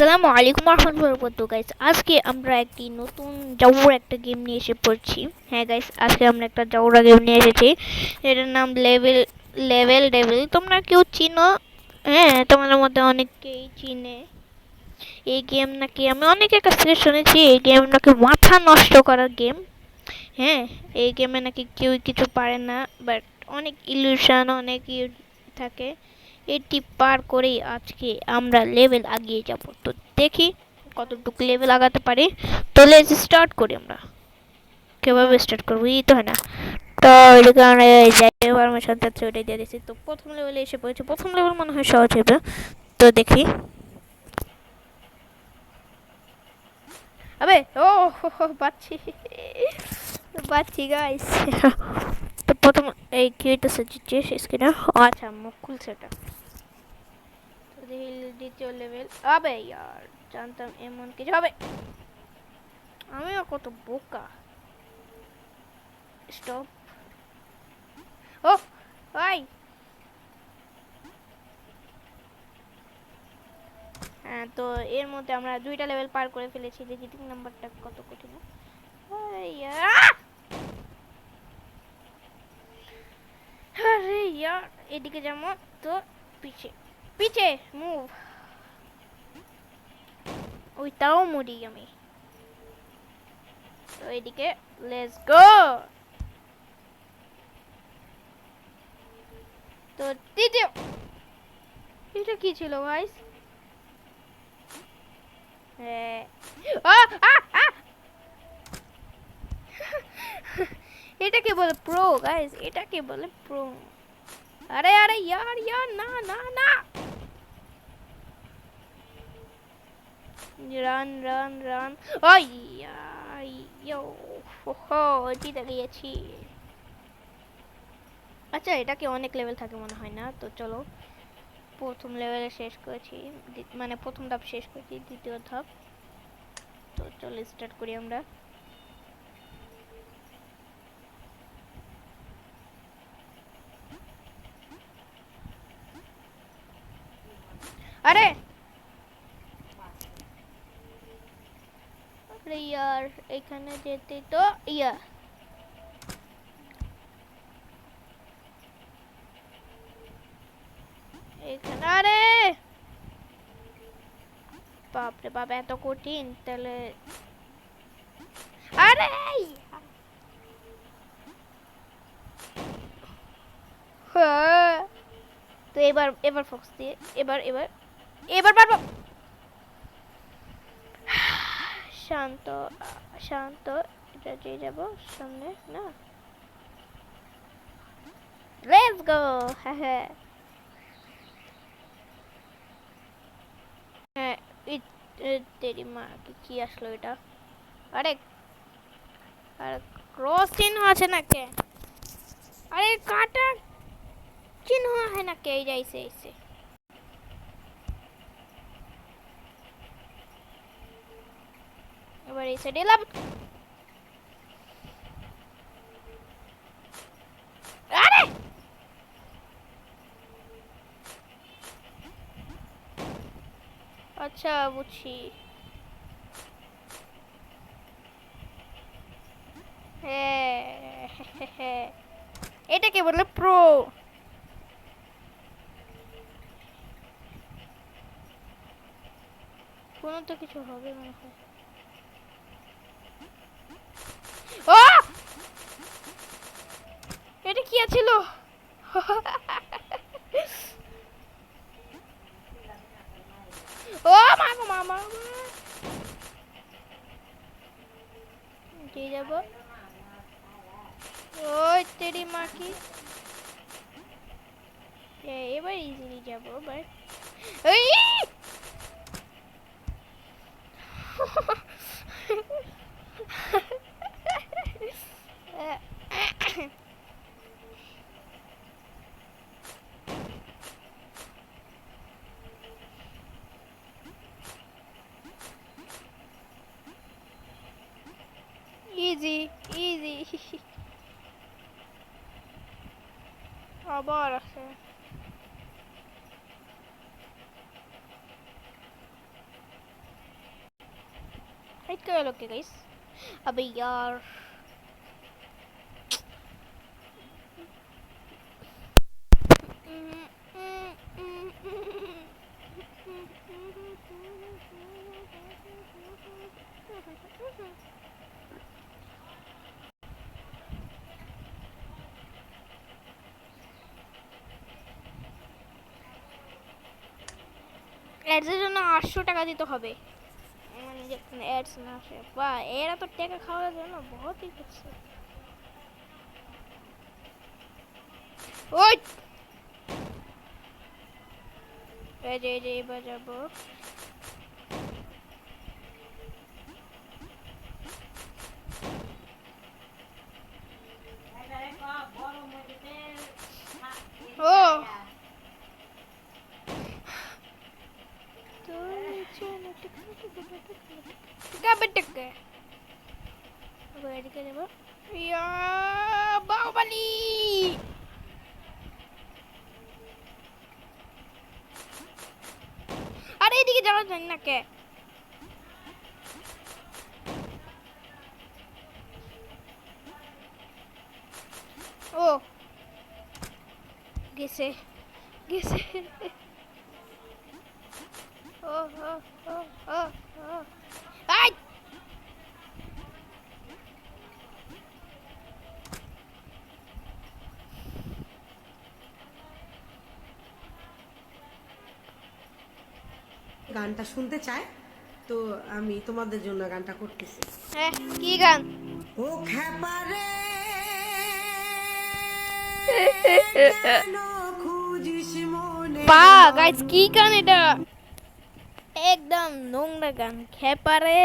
আসসালামু আলাইকুম রহমতুল্লাহি ওয়া বারাকাতুহু গাইস। আজকে আমরা একটি নতুন জাউরা একটা গেম নিয়ে এসে পড়ছি। হ্যাঁ গাইস, আজকে আমরা একটা জাউরা গেম নিয়ে এসেছি। এটার নাম লেভেল ডেভিল। তোমরা কেউ চিনো? হ্যাঁ, তোমাদের মধ্যে অনেকেই চিনে। এই গেম নাকি আমি অনেকের কাছ থেকে শুনেছি এই গেম নাকি মাথা নষ্ট করার গেম। হ্যাঁ, এই গেমে নাকি কেউ কিছু পারে না, বাট অনেক ইলিউশন অনেক থাকে। এটি পার করেই আজকে আমরা লেভেল আগিয়ে যাব। তো দেখি কতটুকু লেভেল আগাতে পারি। তো লেটস স্টার্ট করি। আমরা কিভাবে স্টার্ট করবো এই তো হয় না। তো এই কারণে যাই পারমিশন চাচ্ছে ওইটাই দিয়ে দিচ্ছি। তো প্রথম লেভেলে এসে পড়েছি। প্রথম লেভেল মনে হয় সহজ হবে। তো দেখি। আবে ও বাচ্চি বাচ্চি গাইস। তো প্রথম এই কি হইতেছে স্ক্রিনে? আচ্ছা, মুখ খুলছে এটা। দ্বিতীয় লেভেল। আবে ইয়ার, জানতাম এমন কিছু হবে। আমিও কত বোকা। স্টপ। ও ভাই, হ্যাঁ, তো এর মধ্যে আমরা দুইটা লেভেল পার করে ফেলেছি। দেখি তিন নাম্বারটা কত কঠিন। আরে ইয়ার, এদিকে যাবো তো পিছে পিছে মুভ। ওইটাও মরি আমি। তো এদিকে লেটস গো। তো তৃতীয়, এটা কি ছিল গাইস? হ্যাঁ, এটাকে বলে প্রো গাইস, এটাকে বলে প্রো। আরে আরে ইয়ার ইয়ার, না না না। Run run run. ওই ইয়ো, হো জিতে গিয়েছি। আচ্ছা, এটাকে অনেক লেভেল থাকে মনে হয় না? তো চলো, প্রথম লেভেলে শেষ করেছি, মানে প্রথম ধাপ শেষ করেছি, দ্বিতীয় ধাপ। তো চলো স্টার্ট করি আমরা। আরে আরে ইয়ার, এখানে যেতে তো ইয়া। এখানে আরে বাপরে বাপ, এত কঠিন তাহলে। আরে হ্যাঁ, তো এবার এবার ফোকাস দিয়ে, এবার এবার এবার পারবো। শান্ত শান্ত, এটা দিয়ে যাব সামনে না। Let's go. হ্যাঁ হ্যাঁ হ্যাঁ। তেরি মা, কি আসলো এটা? আরে আর ক্রস চিহ্ন আছে না কে? আরে কাটা চিহ্ন है ना কে? যাইছে আইছে। এবার এই সাইডে এলাম। আরে আচ্ছা, বুঝছি। হ্যাঁ, এটাকে বলে প্রো। কোনো তো কিছু হবে মনে হয়। ও, এটা কি ছিল? ও মামা মামা, দিয়ে যাব। ওই তেরি মা কি, এবার ইজিলি যাব বাট এই ইজি ইজি। আবার আছে। हाइट का लोग के गाइस अबे यार এর জন্য 800 টাকা দিতে হবে মানে যে অ্যাডস না আসে বা এরা তো টাকা খাওয়ার জন্য বহুতই করছে ওই এই যে বাজাবো ও তো টিকা টিকা আবার এদিকে যাব ইয়া বাহুবলি আরে এদিকে যাওয়া যায় না কে ও গেছে গেছে ও ও ও ও ও আই গানটা শুনতে চায় তো আমি তোমাদের জন্য গানটা করতেছি হ্যাঁ কি গান ও খেপারে কেন খুঁজিস মনে পা গাইস কি গান এটা একদম নোংরা গান খেপারে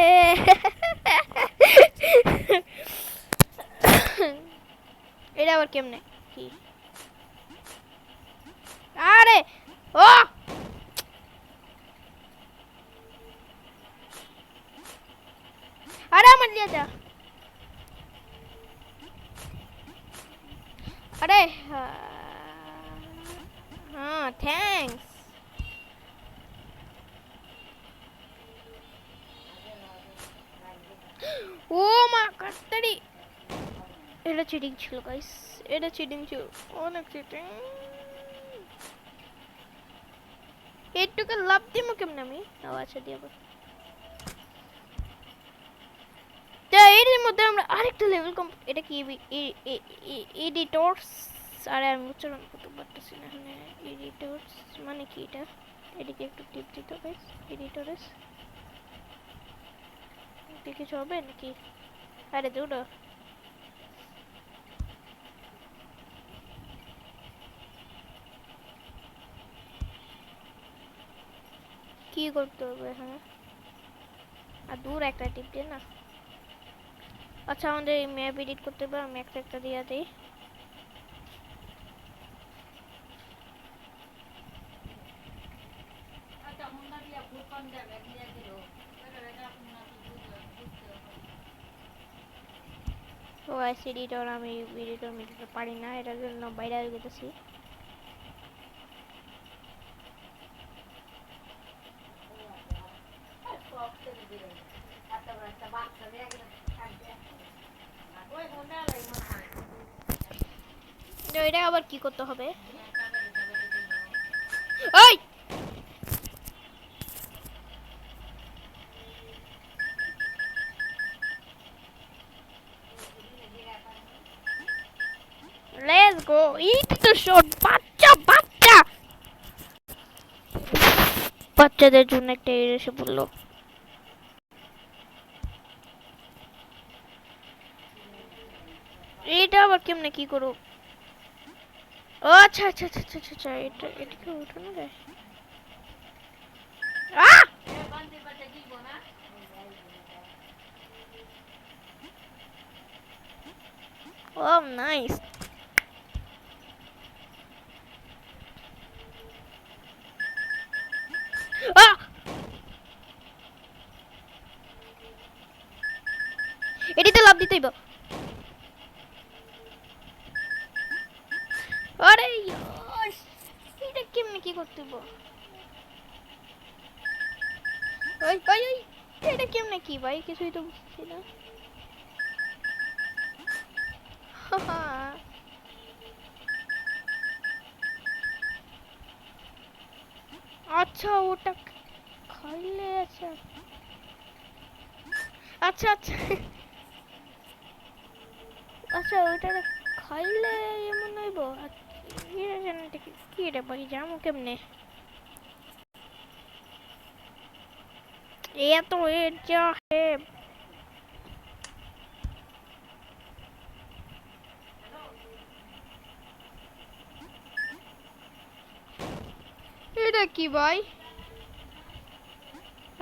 এটা আবার কেমনে কি আরে ও আরে আমার দিয়ে যা আরে হ্যাঁ থ্যাঙ্কস ও মা কাটতারি এটা চিটিং ছিল গাইস এটা চিটিং ছিল অনেক চিটিং এইটুকু লাভ দিমু কেমনে আমি ও আচ্ছা দিয়ে তো এর মধ্যে আমরা আরেকটা লেভেল এটা কি এডিটরস আরে আমি উচ্চারণ করতে পারতেছি না এখানে এডিটরস মানে কি এটা এদিকে একটু টিপ দিতে গাইস এডিটরস কিছু হবে নাকি আরে দুটো কি করতে হবে এখানে আর দূর একটা টিপ দিয়ে না আচ্ছা আমাদের এই ম্যাপ এডিট করতে হবে আমি একটা দিয়ে দিই ও এডিটর আমি এডিটর মিটাতে পারি না এটার জন্য বাইরে হয়ে গেছি এটা আবার কি করতে হবে ওই let's go it the shot বাচ্চা বাচ্চা বাচ্চাদের জন্য একটা এসে বললো এটা আবার কেমনে কি করব ও আচ্ছা আচ্ছা আচ্ছা আচ্ছা আচ্ছা এটা এটাকে উঠানো যায় ও নাইস এটিতে লাভ দিতেইব আরে ইয়ার এটা কেমনে কি করতে হইব ওই ওই ওই এটা কেমনে কি ভাই কিছুই তো বুঝছি না। আচ্ছা ওটা খাইলে আচ্ছা আচ্ছা আচ্ছা আচ্ছা ওটা খাইলে এমন হইব। এটা জানি কি রে ভাই জামু কেমনে এত এর যা হে। এটা কি ভাই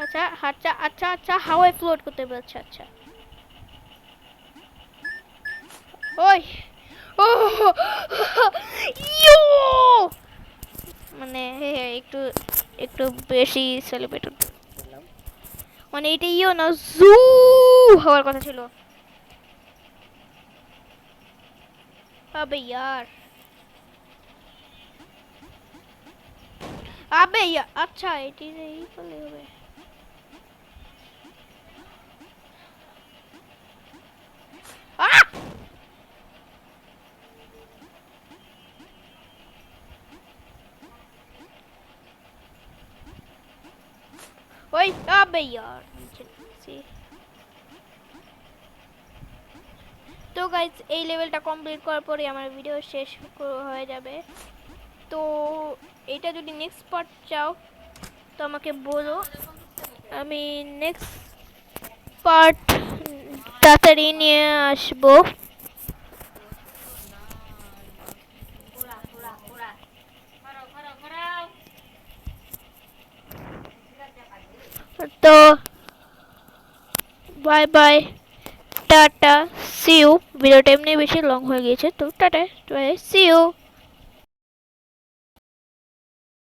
আচ্ছা আচ্ছা আচ্ছা আচ্ছা হাওয়ায় ফ্লোট করতে পারছে আচ্ছা ওই ও ইয়ো মানে একটু একটু বেশি সেলিব্রেট করলাম মানে এটা ইয়ো না জু হওয়ার কথা ছিল আবে यार আবে আচ্ছা এটি এই করলে হবে আহ ওই আবে यार তো গাইস এই লেভেলটা কমপ্লিট করার পরে আমার ভিডিও শেষ হয়ে যাবে। তো এটা যদি নেক্সট পার্ট চাও তো আমাকে বলো, আমি নেক্সট পার্ট তাড়াতাড়ি নিয়ে আসবো। তো bye bye tata see you. ভিডিওটা এমনি বেশি লং হয়ে গিয়েছে তো টাটা বাই সি ইউ।